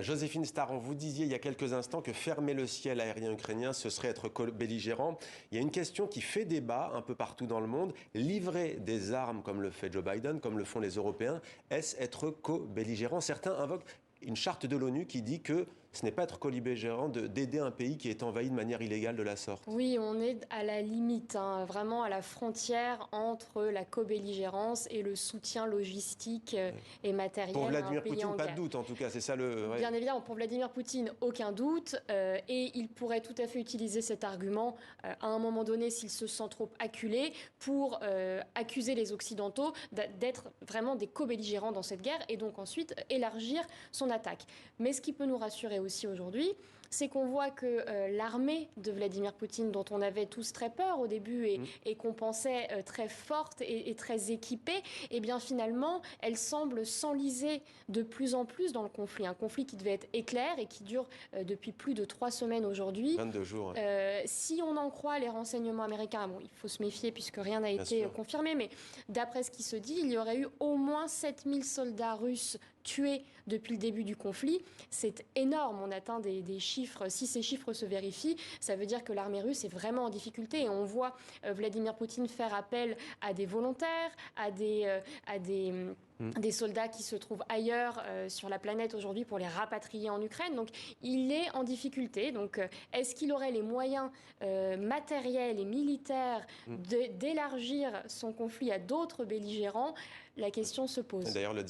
Joséphine Staron, vous disiez il y a quelques instants que fermer le ciel aérien ukrainien, ce serait être co-belligérant. Il y a une question qui fait débat un peu partout dans le monde. Livrer des armes comme le fait Joe Biden, comme le font les Européens, est-ce être co-belligérant? Certains invoquent une charte de l'ONU qui dit que ce n'est pas être co-belligérant d'aider un pays qui est envahi de manière illégale de la sorte. Oui, on est à la limite, vraiment à la frontière entre la co-belligérance et le soutien logistique et matériel Pour à un Vladimir pays Poutine, en pas de guerre. doute en tout cas, c'est ça le... Ouais. Bien évidemment, pour Vladimir Poutine, aucun doute. Et il pourrait tout à fait utiliser cet argument à un moment donné, s'il se sent trop acculé, pour accuser les Occidentaux d'être vraiment des co-belligérants dans cette guerre et donc ensuite élargir son attaque. Mais ce qui peut nous rassurer aussi aujourd'hui, c'est qu'on voit que l'armée de Vladimir Poutine, dont on avait tous très peur au début et qu'on pensait très forte et très équipée, eh bien finalement, elle semble s'enliser de plus en plus dans le conflit. Un conflit qui devait être éclair et qui dure depuis plus de 3 semaines aujourd'hui. 22 jours. Ouais. Si on en croit les renseignements américains, bon, il faut se méfier puisque rien n'a été confirmé, mais d'après ce qui se dit, il y aurait eu au moins 7000 soldats russes tués depuis le début du conflit. C'est énorme, on atteint des chiffres. Si ces chiffres se vérifient, ça veut dire que l'armée russe est vraiment en difficulté. Et on voit Vladimir Poutine faire appel à des volontaires, à des soldats qui se trouvent ailleurs sur la planète aujourd'hui pour les rapatrier en Ukraine. Donc il est en difficulté. Donc est-ce qu'il aurait les moyens matériels et militaires d'élargir son conflit à d'autres belligérants? La question se pose. D'ailleurs, le